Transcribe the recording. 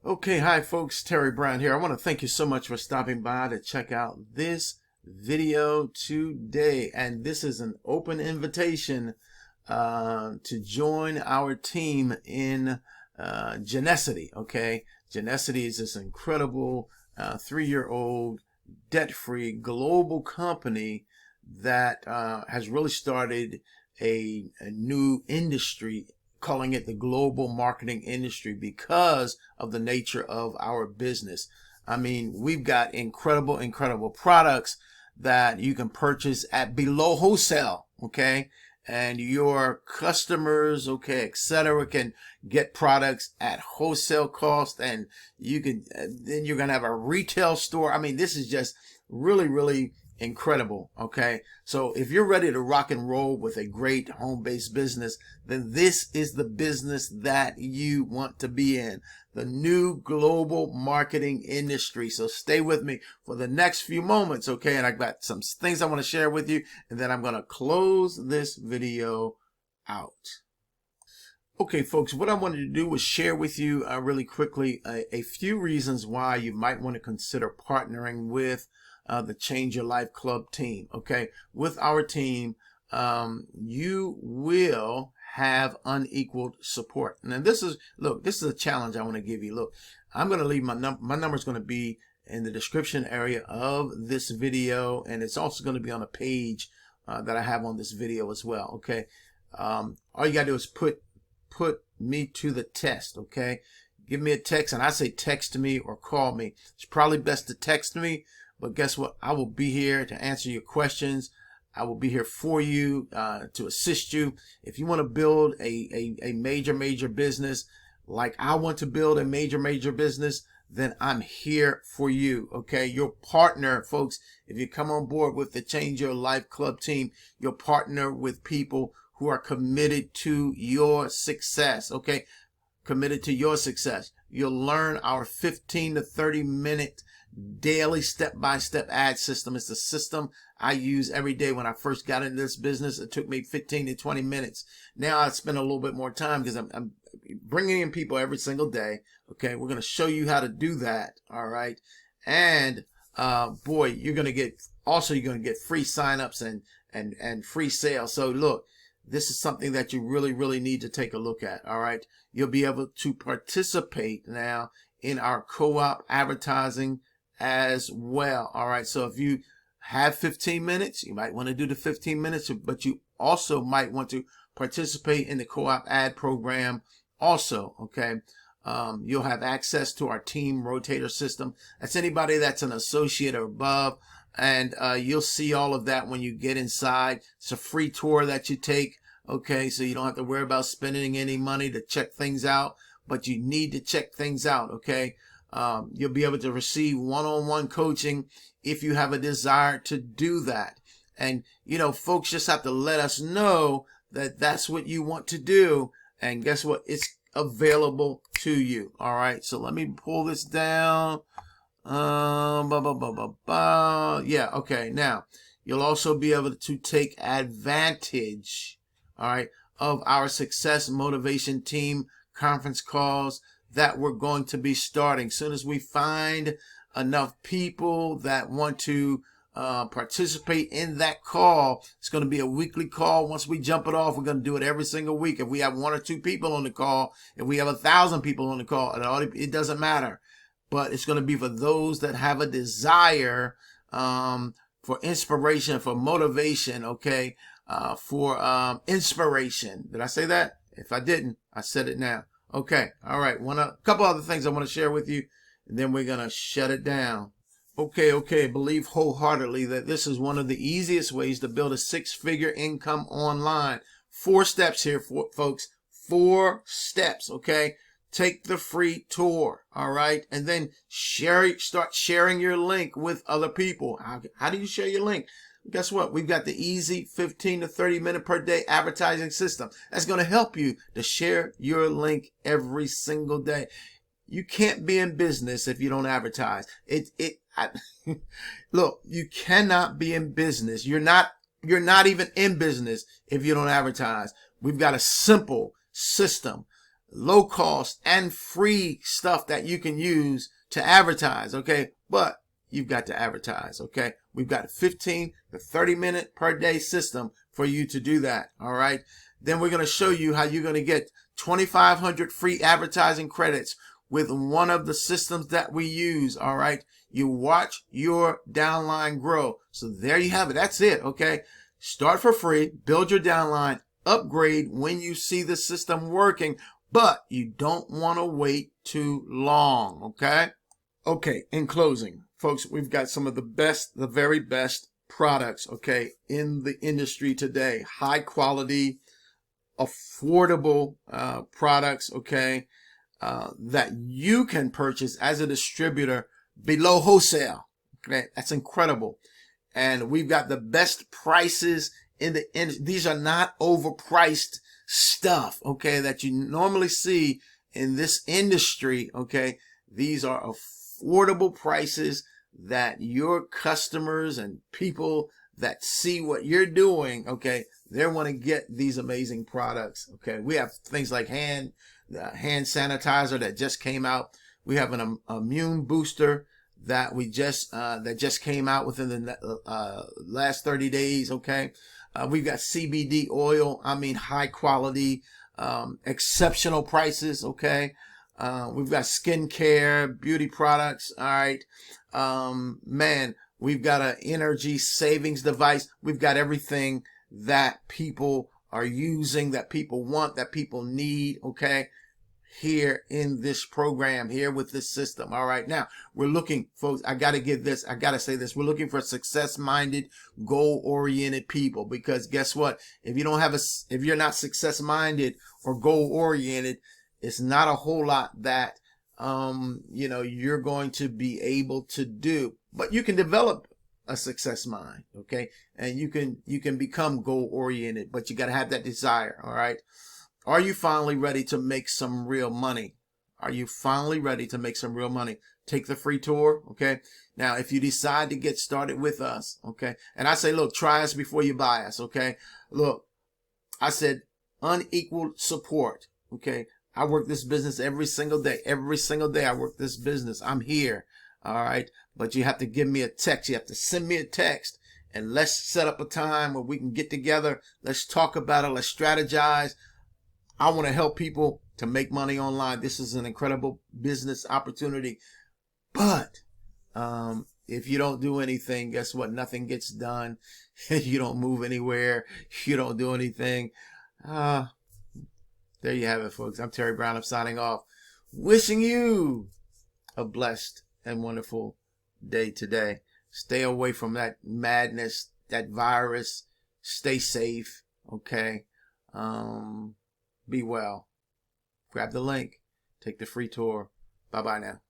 Okay, hi folks, Terry Brown here. I want to thank you so much for stopping by to check out this video today. And this is an open invitation to join our team in Genusity, okay? Genusity is this incredible 3-year-old debt-free global company that has really started a new industry, calling it the global marketing industry because of the nature of our business. I mean, we've got incredible products that you can purchase at below wholesale, okay? And your customers, okay, etc., can get products at wholesale cost, and you can then you're gonna have a retail store. I mean, this is just really incredible. Okay, so if you're ready to rock and roll with a great home-based business, then this is the business that you want to be in, the new global marketing industry. So stay with me for the next few moments, okay? And I've got some things I want to share with you, and then I'm going to close this video out. Okay, folks, what I wanted to do was share with you really quickly a few reasons why you might want to consider partnering with the Change Your Life Club team. Okay, with our team, you will have unequaled support. And this is, look, this is a challenge I want to give you. Look, I'm going to leave my number is going to be in the description area of this video, and it's also going to be on a page that I have on this video as well. Okay, all you got to do is put me to the test. Okay, give me a text, and I say text me or call me. It's probably best to text me. But guess what? I will be here to answer your questions. I will be here for you to assist you. If you want to build a major business, like I want to build a major business, then I'm here for you. Okay, your partner, folks. If you come on board with the Change Your Life Club team, you'll partner with people who are committed to your success. Okay, committed to your success. You'll learn our 15 to 30 minute daily step-by-step ad system. It's the system I use every day. When I first got into this business, it took me 15 to 20 minutes. Now I spend a little bit more time because I'm bringing in people every single day. Okay, we're going to show you how to do that. All right, and boy, you're going to get free signups and free sales. So look, this is something that you really need to take a look at. All right, you'll be able to participate now in our co-op advertising as well. All right, so if you have 15 minutes, you might want to do the 15 minutes, but you also might want to participate in the co-op ad program also. Okay, you'll have access to our team Rotator system. That's anybody that's an associate or above, and you'll see all of that when you get inside. It's a free tour that you take. Okay, so you don't have to worry about spending any money to check things out, but you need to check things out. Okay, you'll be able to receive one-on-one coaching if you have a desire to do that. And you know, folks just have to let us know that that's what you want to do, and guess what, it's available to you. All right, so let me pull this down. Yeah, okay, now you'll also be able to take advantage, all right, of our Success Motivation Team conference calls that we're going to be starting. As soon as we find enough people that want to participate in that call, it's going to be a weekly call. Once we jump it off, we're going to do it every single week. If we have 1 or 2 people on the call, if we have 1,000 people on the call, it doesn't matter. But it's going to be for those that have a desire for inspiration, for motivation, okay, for inspiration. Did I say that? If I didn't, I said it now. Okay, all right. A couple other things I want to share with you, and then we're going to shut it down. Okay. Believe wholeheartedly that this is one of the easiest ways to build a 6-figure income online. 4 steps here, folks. 4 steps, okay? Take the free tour, all right? And then start sharing your link with other people. How do you share your link? Guess what? We've got the easy 15 to 30 minute per day advertising system that's going to help you to share your link every single day. You can't be in business if you don't advertise. Look, you cannot be in business. You're not even in business if you don't advertise. We've got a simple system low cost and free stuff that you can use to advertise, okay? But you've got to advertise, okay? We've got a 15 to 30 minute per day system for you to do that, all right? Then we're going to show you how you're going to get 2,500 free advertising credits with one of the systems that we use, all right? You watch your downline grow. So there you have it. That's it, okay? Start for free, build your downline, upgrade when you see the system working, but you don't want to wait too long, okay? Okay, in closing, folks, we've got some of the best, the very best products, okay, in the industry today. High quality, affordable products, okay, that you can purchase as a distributor below wholesale. Okay, that's incredible. And we've got the best prices in the industry. These are not overpriced stuff, okay, that you normally see in this industry, okay. These are affordable prices that your customers and people that see what you're doing, okay, they want to get these amazing products, okay. We have things like hand sanitizer that just came out. We have an immune booster that we just came out within the last 30 days, okay. We've got CBD oil, I mean high quality, exceptional prices, okay. We've got skincare, beauty products, all right. Man, we've got an energy savings device. We've got everything that people are using, that people want, that people need, okay, here in this program, here with this system. All right, now we're looking, folks, I got to say this, we're looking for success-minded, goal-oriented people, because guess what, if you're not success-minded or goal-oriented, it's not a whole lot that you're going to be able to do. But you can develop a success mind, okay, and you can become goal-oriented, but you got to have that desire. All right, are you finally ready to make some real money? Are you finally ready to make some real money? Take the free tour, okay? Now, if you decide to get started with us, okay, and I say, look, try us before you buy us, okay? Look, I said unequaled support, okay? I work this business every single day. Every single day I work this business. I'm here, all right? But you have to give me a text. You have to send me a text, and let's set up a time where we can get together. Let's talk about it. Let's strategize. I want to help people to make money online. This is an incredible business opportunity. But if you don't do anything, guess what? Nothing gets done. You don't move anywhere. You don't do anything. There you have it, folks. I'm Terry Brown. I'm signing off. Wishing you a blessed and wonderful day today. Stay away from that madness, that virus. Stay safe, okay? Be well. Grab the link. Take the free tour. Bye-bye now.